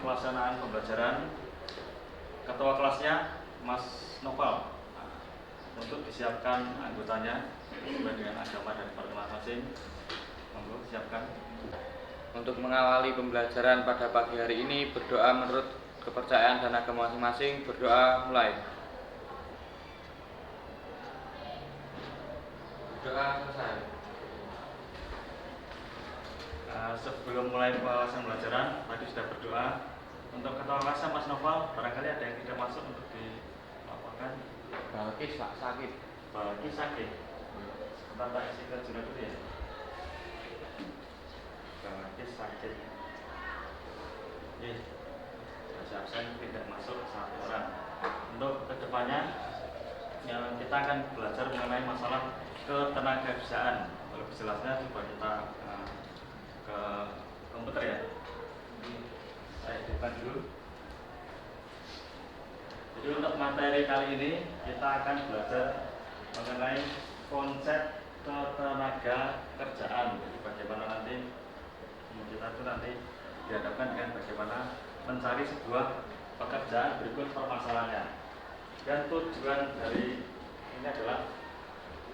pelaksanaan pembelajaran ketua kelasnya Mas Noval. Untuk disiapkan anggotanya sesuai dengan agama dan partai masing-masing. Monggo siapkan. Untuk mengawali pembelajaran pada pagi hari ini, berdoa menurut kepercayaan dan agama masing-masing. Berdoa mulai. Berdoa selesai. Sebelum mulai pembelajaran, tadi sudah berdoa. Untuk ketua kelasnya Mas Noval, barangkali ada yang tidak masuk untuk dilaporkan. Balkis sakit. Balkis sakit. Sebentar tak isi ke jurnal dulu ya. Balkis sakit. Masih absen, tidak masuk satu orang. Untuk kedepannya, kita akan belajar mengenai masalah ketenagakerjaan. Lebih jelasnya coba kita ke komputer ya. Saya hidupkan dulu. Jadi untuk materi kali ini kita akan belajar mengenai konsep ketenaga kerjaan. Jadi bagaimana nanti kita itu nanti dihadapkan dengan bagaimana mencari sebuah pekerjaan berikut permasalahannya. Dan tujuan dari ini adalah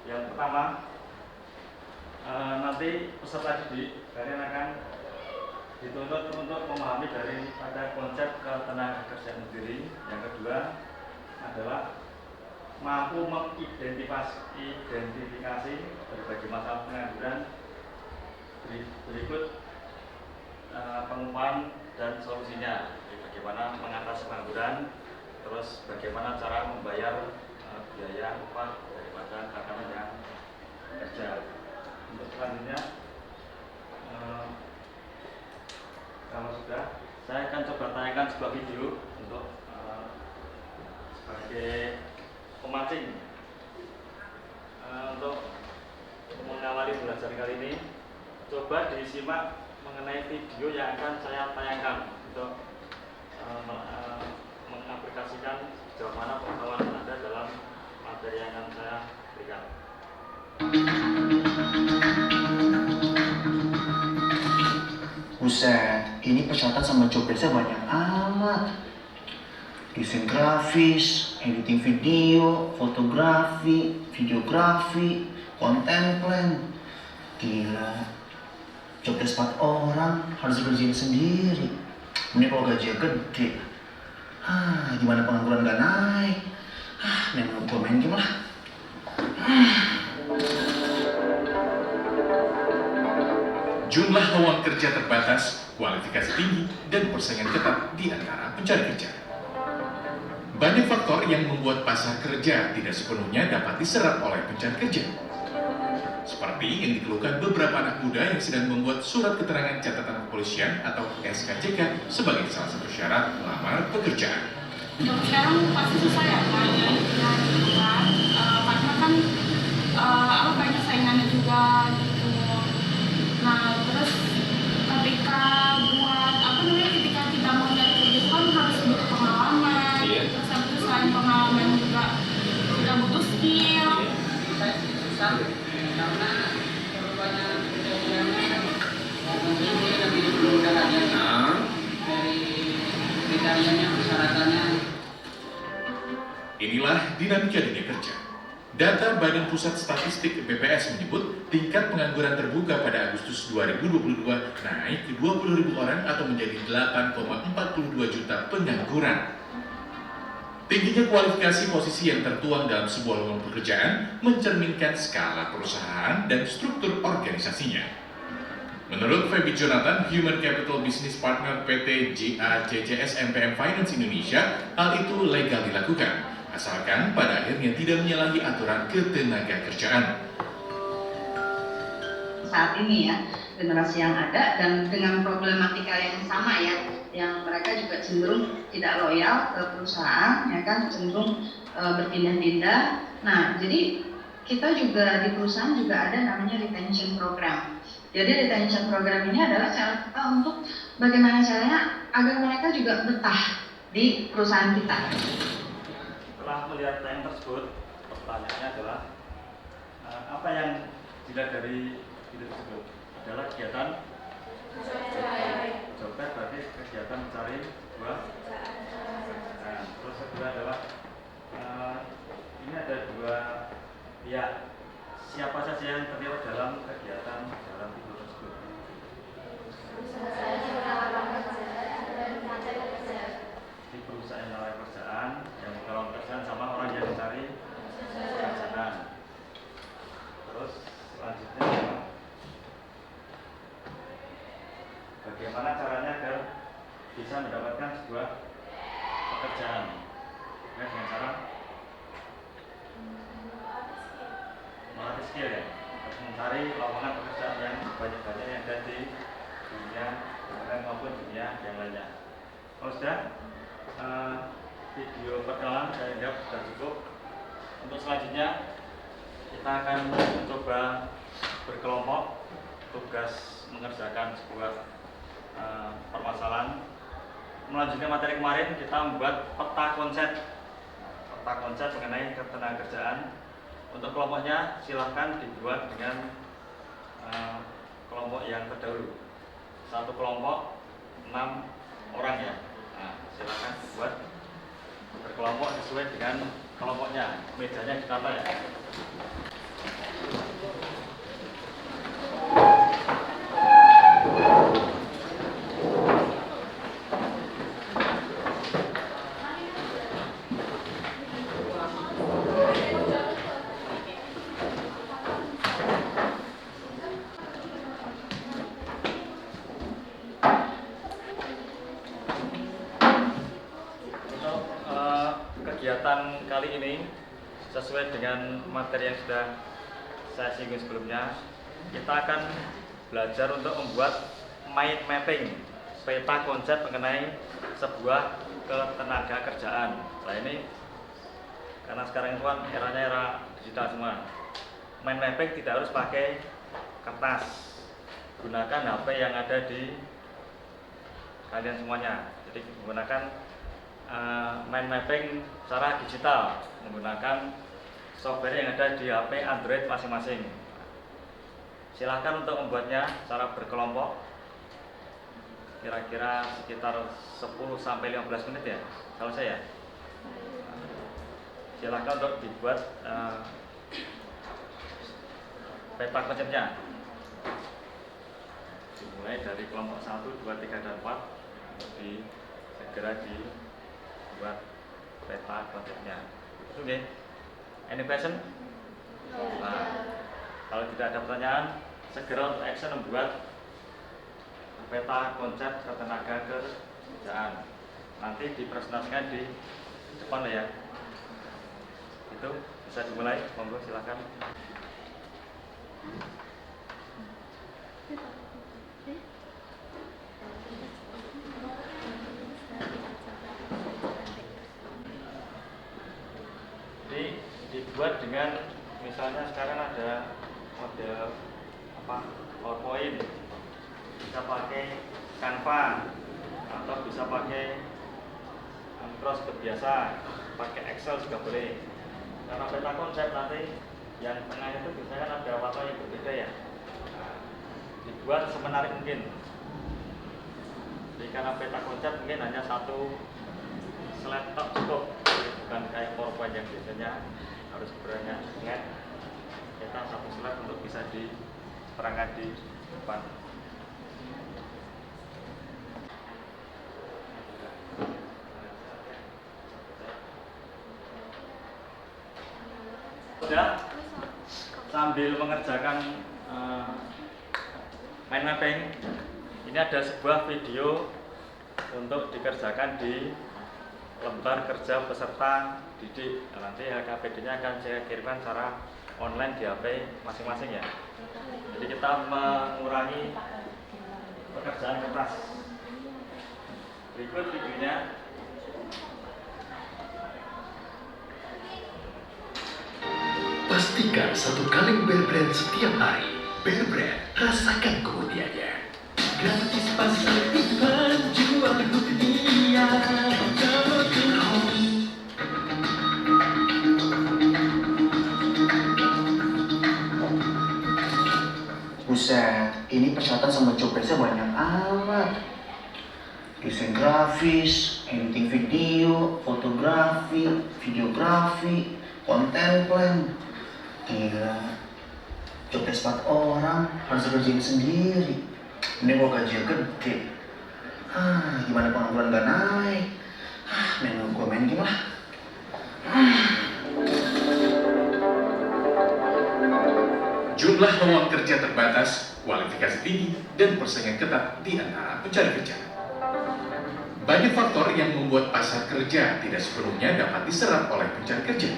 yang pertama, nanti peserta didik kalian akan dituntut untuk memahami daripada konsep ketenagakerjaan sendiri. Yang kedua adalah mampu mengidentifikasi berbagai masalah pengangguran berikut pengumuman dan solusinya. Jadi bagaimana mengatasi pengangguran, terus bagaimana cara membayar biaya upah daripada karyawan yang kerja. Untuk selanjutnya, kalau sudah, saya akan coba tayangkan sebuah video untuk sebagai pemancing untuk mengawali belajar kali ini. Coba disimak mengenai video yang akan saya tayangkan untuk mengaplikasikan sejauh mana pengetahuan Anda dalam materi yang akan saya berikan. Buset, ini persyaratan sama job desk-nya banyak amat. Desain grafis, editing video, fotografi, videografi, content plan. Gila, job desk 4 orang harus dikerjain sendiri. Ini kalau gajinya gede, gimana pengangguran gak naik? Memang gue main game lah. Jumlah lowongan kerja terbatas, kualifikasi tinggi, dan persaingan ketat di antara pencari kerja. Banyak faktor yang membuat pasar kerja tidak sepenuhnya dapat diserap oleh pencari kerja. Seperti yang dikeluhkan beberapa anak muda yang sedang membuat surat keterangan catatan kepolisian atau SKCK sebagai salah satu syarat melamar pekerjaan. Untuk sekarang pasti susah ya Pak, karena kan banyak saingannya juga gitu. Nah terus ketika ketika kita mau cari kerja itu kan harus butuh pengalaman. Terus habis itu selain pengalaman juga kita butuh skill. Karena perubahan pekerjaannya ini lebih memudahkan dari kriterianya, persyaratannya. Inilah dinamika dunia kerja. Data Badan Pusat Statistik BPS menyebut tingkat pengangguran terbuka pada Agustus 2022 naik ke 20.000 orang atau menjadi 8,42 juta pengangguran. Tingginya kualifikasi posisi yang tertuang dalam sebuah lowongan pekerjaan mencerminkan skala perusahaan dan struktur organisasinya. Menurut Feby Jonathan, Human Capital Business Partner PT JACCS MPM Finance Indonesia, hal itu legal dilakukan, asalkan pada akhirnya tidak menyalahi aturan ketenagakerjaan. Saat ini ya, generasi yang ada dan dengan problematika yang sama ya, yang mereka juga cenderung tidak loyal ke perusahaan, ya kan, cenderung berpindah-pindah. Nah, jadi kita juga di perusahaan juga ada namanya retention program. Jadi retention program ini adalah cara kita untuk bagaimana caranya agar mereka juga betah di perusahaan kita. Setelah melihat tayang tersebut, pertanyaannya adalah apa yang dilihat dari video tersebut adalah kegiatan Copet berarti kegiatan mencari sebuah pekerjaan. Terus kedua adalah ini ada dua pihak. Siapa saja yang terlibat dalam kegiatan dalam video tersebut? Di perusahaan mencari pekerjaan, yang kalau pekerjaan sama orang yang mencari pekerjaan. Terus selanjutnya bagaimana caranya agar bisa mendapatkan sebuah pekerjaan? Ya, dengan cara melatih skill ya, mencari lowongan pekerjaan yang banyak-banyak yang ada di dunia internet maupun dunia yang lainnya. Kalau sudah video perkenalan saya anggap sudah cukup. Untuk selanjutnya kita akan mencoba berkelompok tugas mengerjakan sebuah permasalahan. Melanjutkan materi kemarin kita membuat peta konsep mengenai ketenagakerjaan. Untuk kelompoknya silahkan dibuat dengan kelompok yang terdahulu. Satu kelompok 6 orang ya. Nah, silahkan dibuat berkelompok sesuai dengan kelompoknya. Mejanya ditata ya. Kegiatan kali ini sesuai dengan materi yang sudah saya singgung sebelumnya, kita akan belajar untuk membuat mind mapping, peta konsep mengenai sebuah ketenaga kerjaan. Nah ini karena sekarang itu kan eranya era digital semua, mind mapping tidak harus pakai kertas, gunakan HP yang ada di kalian semuanya. Jadi menggunakan mind mapping secara digital menggunakan software yang ada di HP Android masing-masing. Silahkan untuk membuatnya secara berkelompok, kira-kira sekitar 10-15 menit ya, kalau saya. Silahkan untuk dibuat peta konsepnya. Dimulai dari kelompok 1, 2, 3, dan 4 segera dibuat peta konsepnya. Oke, any question? Nah, kalau tidak ada pertanyaan, segera untuk action membuat peta konsep ketenaga kerjaan. Nanti dipresentasikan di depan ya. Itu bisa dimulai, monggo silakan. Dibuat dengan misalnya sekarang ada model PowerPoint, bisa pakai Canva atau bisa pakai Microsoft biasa, pakai Excel juga boleh. Karena peta konsep nanti yang tengah itu biasanya kan ada warna yang berbeda ya. Dibuat semenarik mungkin. Jadi karena peta konsep mungkin hanya satu slide tok cukup, bukan kayak PowerPoint yang biasanya harus banyak slide. Kita satu slide untuk bisa diterangkan di depan. Sudah sambil mengerjakan mind mapping, ini ada sebuah video untuk dikerjakan di lembar kerja peserta didik. Nah, nanti LKPD-nya akan saya kirimkan secara online di HP masing-masing ya. Jadi kita mengurangi pekerjaan kertas. Berikut videonya. Pastikan 1 kaleng Bear Brand setiap hari. Bear Brand, rasakan kemudiannya. Gratis pasar iklan jual dunia. Buset, ini persyaratan sama job desknya banyak amat. grafis, editing video, fotografi, videografi, content plan. Gila, job desk 4 orang harus kerjain sendiri. Ini kalau gajinya gede, gimana pengangguran gak naik? Main gue main game lah. Jumlah peluang kerja terbatas, kualifikasi tinggi, dan persaingan ketat di antara pencari kerja. Banyak faktor yang membuat pasar kerja tidak sepenuhnya dapat diserap oleh pencari kerja.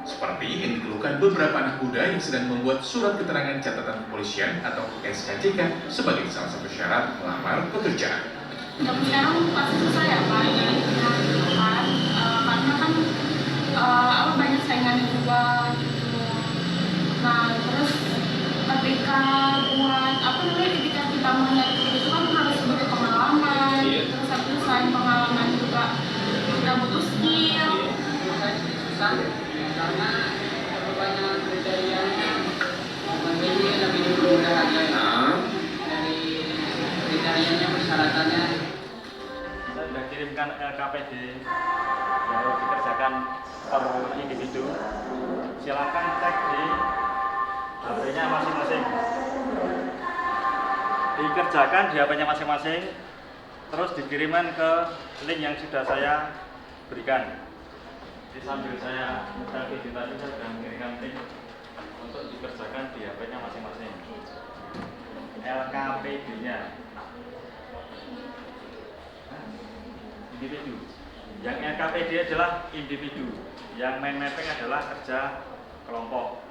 Seperti yang dikeluhkan beberapa anak muda yang sedang membuat surat keterangan catatan kepolisian atau SKCK sebagai salah satu syarat melamar pekerjaan. Tapi sekarang pasti susah ya Pak, karena kan banyak saingannya juga gitu. Nah terus ketika ketika kita mau nyari kerja itu kan harus butuh pengalaman. Terus satu selain pengalaman juga kita butuh skill. Susah karena terlalu banyak kriterianya. Ini lebih mudah aja dari kriterianya, persyaratannya. Saya sudah kirimkan LKPD yang harus dikerjakan per individu. Silakan cek di HP-nya masing-masing. Dikerjakan di HP-nya masing-masing, terus dikirimkan ke link yang sudah saya berikan. Jadi sambil saya muter video tadi, saya sudah mengirimkan link untuk dikerjakan di HP-nya masing-masing. LKPD-nya individu. Yang LKPD adalah individu, yang main mapping adalah kerja kelompok.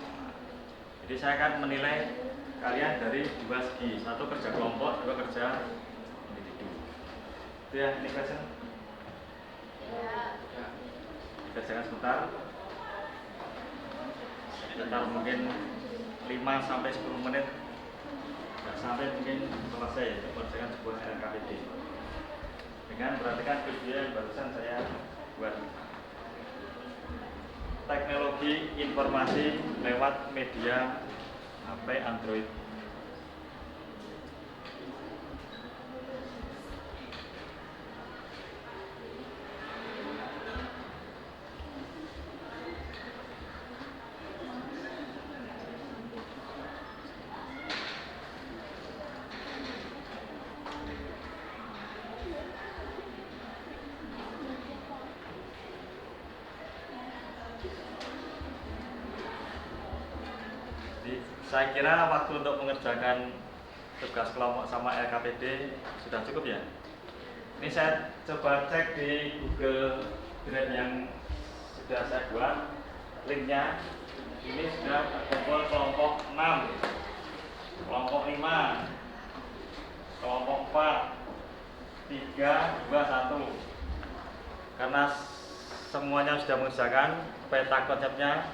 Jadi saya akan menilai kalian dari dua segi, satu kerja kelompok, dua kerja individu. Itu ya, ini question. Dikerjakan sebentar. Sekitar mungkin 5-10 menit. Nggak sampai mungkin selesai untuk mengerjakan sebuah LKPD. Dengan perhatikan video yang barusan saya buat. Teknologi informasi lewat media HP Android. Saya kira waktu untuk mengerjakan tugas kelompok sama LKPD sudah cukup ya. Ini saya coba cek di Google Drive yang sudah saya buat, linknya. Ini sudah terkumpul kelompok 6, kelompok 5, kelompok 4, 3, 2, 1. Karena semuanya sudah mengerjakan peta konsepnya.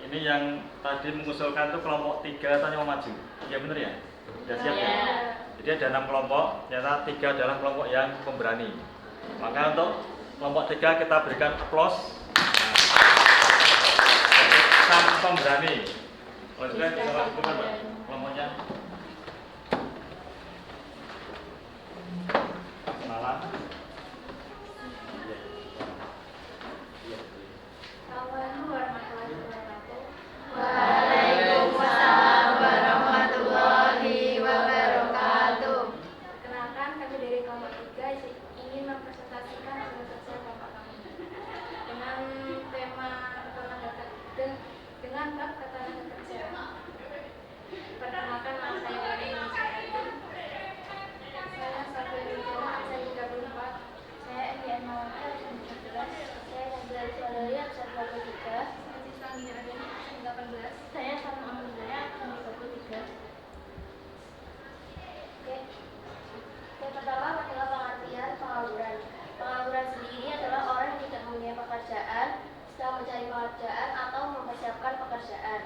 Ini yang tadi mengusulkan itu kelompok 3 tanya mau maju. Iya benar ya? Sudah siap ya? Jadi ada 6 kelompok, ternyata 3 adalah kelompok yang pemberani. Maka untuk kelompok 3 kita berikan applause. Sang pemberani. Oleh sudah bisa lakukan Mbak kelompoknya. Malam. Waalaikumsalam warahmatullahi wabarakatuh. Perkenalkan, kami dari kelompok 3 ingin mempresentasikan hasil kerja Bapak kami dengan tema dengan bab ketenagakerjaan. Perkenalkan, nama saya Wali Nisayati. Saya Safir Rizwana, absen 34. Saya MDN Mawaka, absen 14. Saya Nabila Rizwalali, absen 23. Saya sama Amal Jaya, absen 23. Oke. Yang pertama adalah pengertian pengangguran. Pengangguran sendiri adalah orang yang tidak mempunyai pekerjaan, sedang mencari pekerjaan atau mempersiapkan pekerjaan.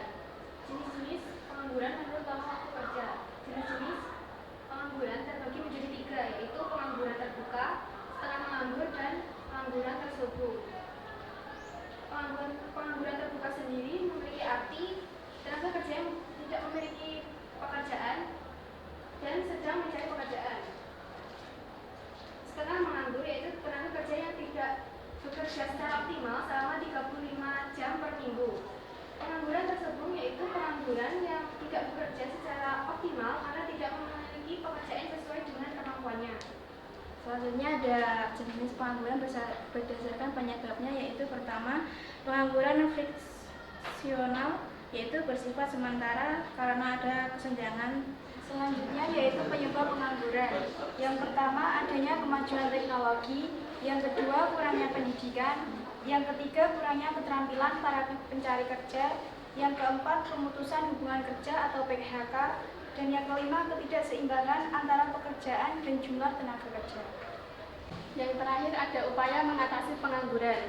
Jenis-jenis pengangguran menurut Kamus Kerja. Jenis-jenis pengangguran terbagi menjadi 3, yaitu pengangguran terbuka, setengah menganggur, dan pengangguran terselubung. Pengangguran terbuka sendiri memiliki arti tenaga kerja yang tidak memiliki pekerjaan dan sedang mencari pekerjaan. Setengah bekerja secara optimal selama 35 jam per minggu. Pengangguran tersebut yaitu pengangguran yang tidak bekerja secara optimal karena tidak memiliki pekerjaan sesuai dengan kemampuannya. Selanjutnya ada jenis pengangguran berdasarkan penyebabnya, yaitu pertama, pengangguran friksional, yaitu bersifat sementara karena ada kesenjangan. Selanjutnya yaitu penyebab pengangguran. Yang pertama, adanya kemajuan teknologi. Yang kedua, kurangnya pendidikan. Yang ketiga, kurangnya keterampilan para pencari kerja. Yang keempat, pemutusan hubungan kerja atau PHK. Dan yang kelima, ketidakseimbangan antara pekerjaan dan jumlah tenaga kerja. Yang terakhir ada upaya mengatasi pengangguran.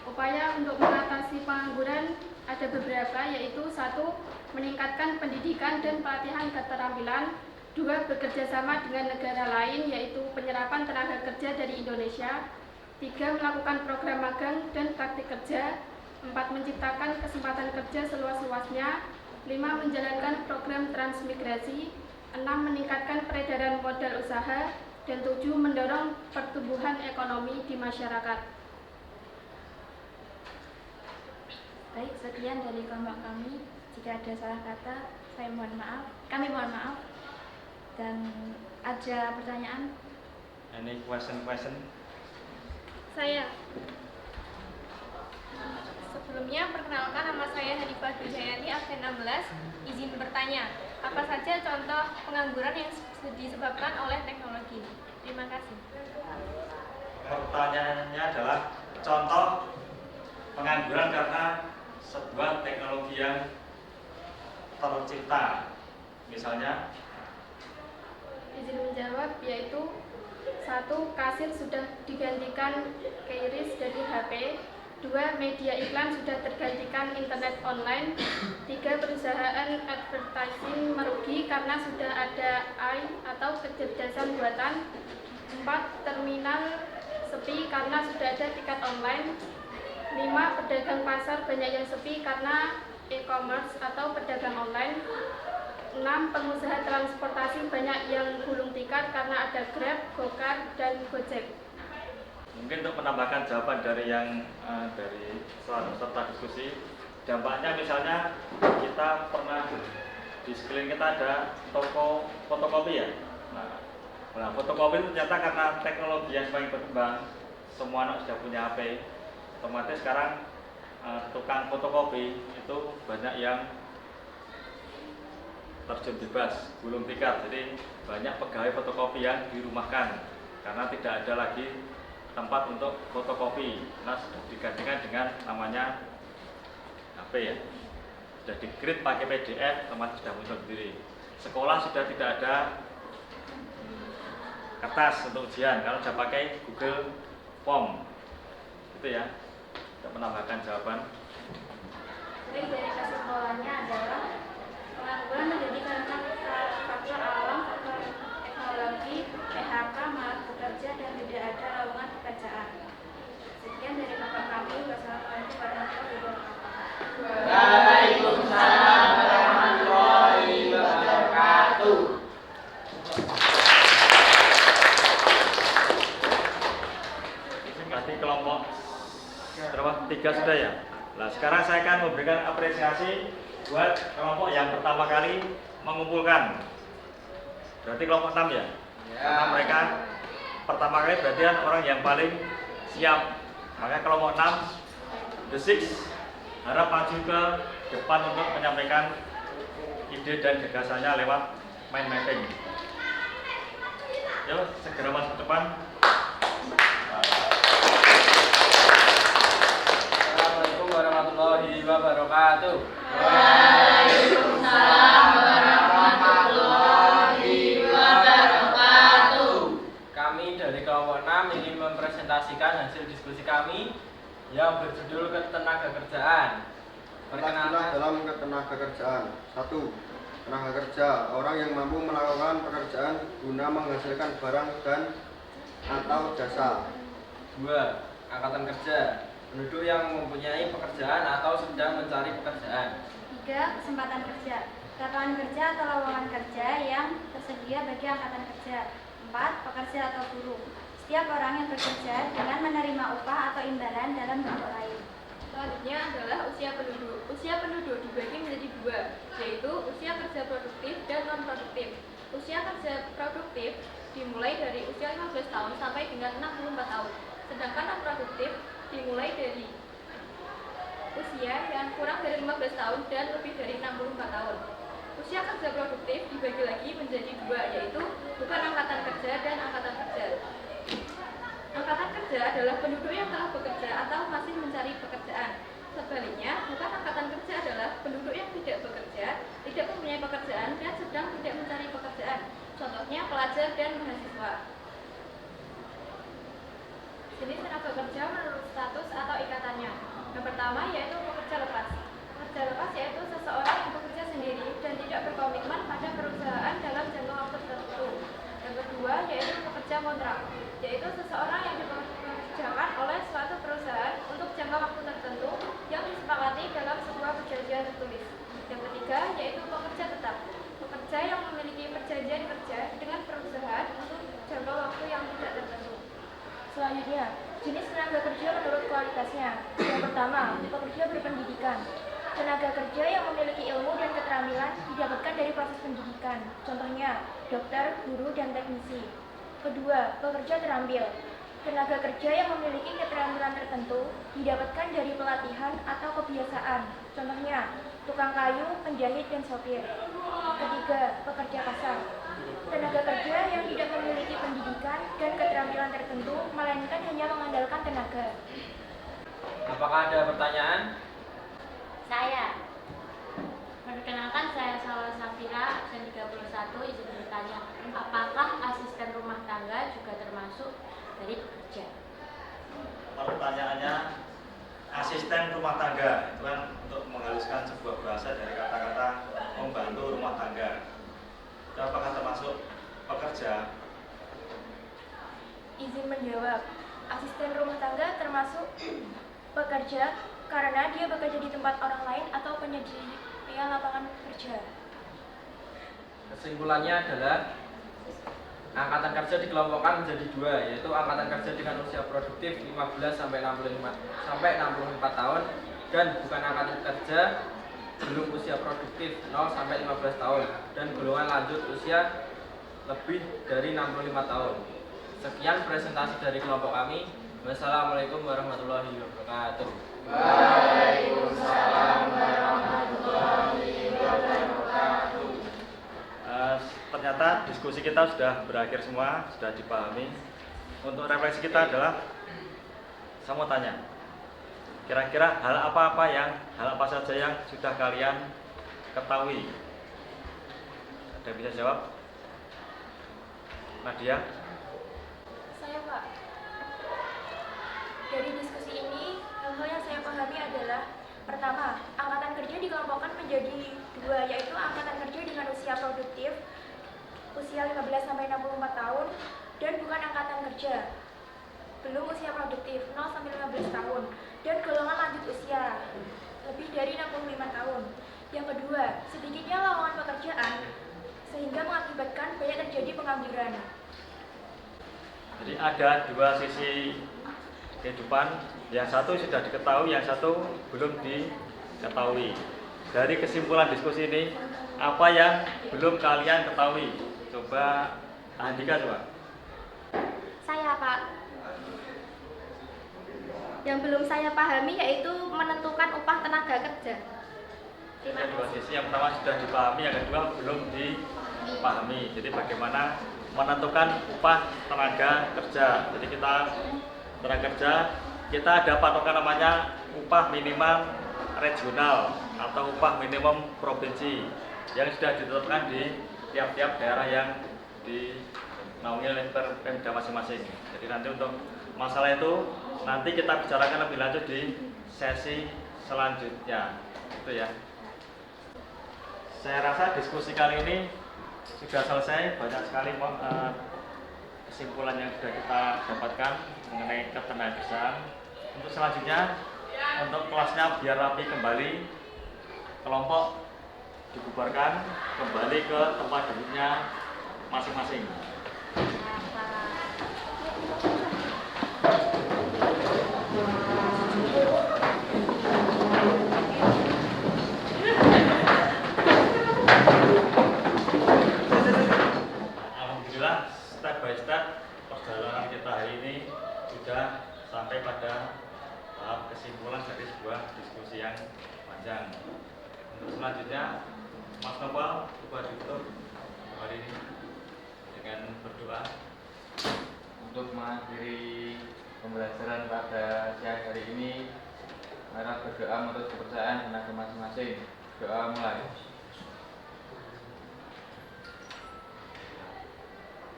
Upaya untuk mengatasi pengangguran ada beberapa, yaitu 1. Meningkatkan pendidikan dan pelatihan keterampilan. 2. Bekerjasama dengan negara lain, yaitu penyerapan tenaga kerja dari Indonesia. 3. Melakukan program magang dan praktik kerja. 4. Menciptakan kesempatan kerja seluas-luasnya. 5. Menjalankan program transmigrasi. 6. Meningkatkan peredaran modal usaha. Dan 7. Mendorong pertumbuhan ekonomi di masyarakat. Baik, sekian dari kelompok kami. Jika ada salah kata, kami mohon maaf. Dan ada pertanyaan? Any question? Saya. Sebelumnya, perkenalkan, nama saya Hanifah Dujayani, absen 16. Izin bertanya, apa saja contoh pengangguran yang disebabkan oleh teknologi? Terima kasih. Pertanyaannya adalah contoh pengangguran karena sebuah teknologi yang tercipta. Misalnya, Izin menjawab, yaitu 1. Kasir sudah digantikan QRIS dari HP. 2. Media iklan sudah tergantikan internet online. 3. Perusahaan advertising merugi karena sudah ada AI atau kecerdasan buatan. 4. Terminal sepi karena sudah ada tiket online. 5. Pedagang pasar banyak yang sepi karena e-commerce atau pedagang online. 6. Pengusaha transportasi banyak yang gulung tikar karena ada Grab, Gokar, dan Gojek. mungkin untuk menambahkan jawaban dari yang dari peserta diskusi, dampaknya misalnya kita pernah di sekeliling kita ada toko fotokopi ya. Nah, fotokopi itu ternyata karena teknologi yang semakin berkembang, semua anak sudah punya HP, otomatis sekarang tukang fotokopi itu banyak yang terjun bebas, gulung tikar. Jadi banyak pegawai fotokopi yang dirumahkan karena tidak ada lagi tempat untuk fotokopi. Nah, sudah digantikan dengan namanya HP ya. Sudah di-create pakai PDF, otomatis sudah muncul sendiri. Sekolah sudah tidak ada kertas untuk ujian, kalau sudah pakai Google Form. Itu ya. Untuk menambahkan jawaban. Jadi dari kesimpulannya adalah pengangguran terjadi karena faktor alam, faktor teknologi, PHK, malas bekerja, dan tidak ada lowongan pekerjaan. Sekian dari bapak kami. Wassalamualaikum warahmatullahi wabarakatuh. Waalaikumsalam warahmatullahi wabarakatuh. Tadi kelompok berapa? 3 sudah ya. Nah, sekarang saya akan memberikan apresiasi buat kelompok yang pertama kali mengumpulkan. Berarti kelompok 6 ya? Karena mereka pertama kali berarti kan orang yang paling siap. Makanya kelompok 6, The Six, harap maju ke depan untuk menyampaikan ide dan gagasannya lewat mind mapping. Yuk, segera masuk ke depan. Assalamualaikum warahmatullahi wabarakatuh. Waalaikumsalam warahmatullahi wabarakatuh. Kami dari kelompok 6 ingin mempresentasikan hasil diskusi kami yang berjudul ketenagakerjaan. Istilah dalam ketenagakerjaan. 1. Tenaga kerja, orang yang mampu melakukan pekerjaan guna menghasilkan barang dan atau jasa. 2. Angkatan kerja, penduduk yang mempunyai pekerjaan atau sedang mencari pekerjaan. 3. Kesempatan kerja, lapangan kerja atau lowongan kerja yang tersedia bagi angkatan kerja. 4. Pekerja atau buruh, setiap orang yang bekerja dengan menerima upah atau imbalan dalam bentuk lain. Selanjutnya adalah usia penduduk. Usia penduduk dibagi menjadi dua, yaitu usia kerja produktif dan non-produktif. Usia kerja produktif dimulai dari usia 15 tahun sampai dengan 64 tahun. Sedangkan non-produktif dimulai dari usia yang kurang dari 15 tahun dan lebih dari 64 tahun. Usia kerja produktif dibagi lagi menjadi dua, yaitu bukan angkatan kerja dan angkatan kerja. Angkatan kerja adalah penduduk yang telah bekerja atau masih mencari pekerjaan. Sebaliknya, bukan angkatan kerja adalah penduduk yang tidak bekerja, tidak mempunyai pekerjaan, dan sedang tidak mencari pekerjaan. Contohnya pelajar dan mahasiswa. Jenis tenaga kerja menurut status atau ikatannya. Yang pertama yaitu pekerja lepas. Pekerja lepas yaitu seseorang yang bekerja sendiri dan tidak berkomitmen pada perusahaan dalam jangka waktu tertentu. Yang kedua yaitu pekerja kontrak, yaitu seseorang yang dipekerjakan oleh suatu perusahaan untuk jangka waktu tertentu yang disepakati dalam sebuah perjanjian tertulis. Yang ketiga yaitu pekerja tetap, pekerja yang memiliki perjanjian kerja dengan perusahaan untuk jangka waktu yang tidak tertentu. Selanjutnya, jenis tenaga kerja menurut kualitasnya. Yang pertama, pekerja berpendidikan. Tenaga kerja yang memiliki ilmu dan keterampilan didapatkan dari proses pendidikan. Contohnya, dokter, guru, dan teknisi. Kedua, pekerja terampil. Tenaga kerja yang memiliki keterampilan tertentu didapatkan dari pelatihan atau kebiasaan. Contohnya, tukang kayu, penjahit, dan sopir. Ketiga, pekerja kasar. Tenaga kerja yang tidak memiliki pendidikan dan keterampilan tertentu, melainkan hanya mengandalkan tenaga. Apakah ada pertanyaan? Saya. Perkenalkan, saya Salwa Safira, absen 31, izin bertanya, apakah asisten rumah tangga juga termasuk dari pekerja? Pertanyaannya, asisten rumah tangga itu kan untuk menghaluskan sebuah bahasa dari kata-kata membantu rumah tangga. Itu apakah termasuk pekerja? Izin menjawab, asisten rumah tangga termasuk pekerja karena dia bekerja di tempat orang lain atau penyedia lapangan kerja. Kesimpulannya adalah angkatan kerja dikelompokkan menjadi dua, yaitu angkatan kerja dengan usia produktif 15 sampai 64 tahun dan bukan angkatan kerja belum usia produktif 0 sampai 15 tahun dan golongan lanjut usia lebih dari 65 tahun. Sekian presentasi dari kelompok kami. Wassalamualaikum warahmatullahi wabarakatuh. Waalaikumsalam warahmatullahi wabarakatuh. Ternyata diskusi kita sudah berakhir semua, sudah dipahami. Untuk refleksi kita adalah, saya mau tanya, kira-kira hal apa saja yang sudah kalian ketahui? Ada yang bisa jawab? Nadia? Saya, Pak. Dari diskusi ini, hal-hal yang saya pahami adalah pertama, angkatan kerja dikelompokkan menjadi dua, yaitu angkatan kerja dengan usia produktif, usia 15 sampai 64 tahun, dan bukan angkatan kerja belum usia produktif 0 sampai 15 tahun, dan golongan lanjut usia lebih dari 65 tahun. Yang kedua, sedikitnya lowongan pekerjaan sehingga mengakibatkan banyak terjadi pengangguran. Jadi ada dua sisi kehidupan, yang satu sudah diketahui, yang satu belum diketahui. Dari kesimpulan diskusi ini, apa yang belum kalian ketahui? Coba Andika coba. Saya, Pak. Yang belum saya pahami yaitu menentukan upah tenaga kerja. Ada dua sisi, yang pertama sudah dipahami, yang kedua belum dipahami. Jadi bagaimana menentukan upah tenaga kerja. Jadi kita tenaga kerja, kita ada patokan namanya upah minimal regional atau upah minimum provinsi yang sudah ditetapkan di tiap-tiap daerah yang dinaungi oleh Pemda masing-masing. Jadi nanti untuk masalah itu nanti kita bicarakan lebih lanjut di sesi selanjutnya. Itu ya. Saya rasa diskusi kali ini sudah selesai. Banyak sekali kesimpulan yang sudah kita dapatkan mengenai ketenagakerjaan. Untuk selanjutnya, untuk kelasnya biar rapi kembali, kelompok dibubarkan kembali ke tempat duduknya masing-masing. kesimpulan dari sebuah diskusi yang panjang. Untuk selanjutnya, Mas Nopal coba ditutup hari ini dengan berdoa. Untuk mengakhiri pembelajaran pada siang hari ini, mari berdoa menurut kepercayaan dan agama masing-masing. Doa mulai.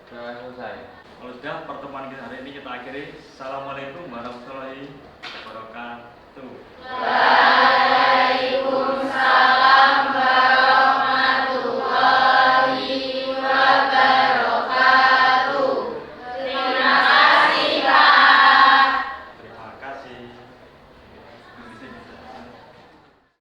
Doa selesai. Kalau sudah, pertemuan kita hari ini kita akhiri. Assalamualaikum warahmatullahi wabarakatuh.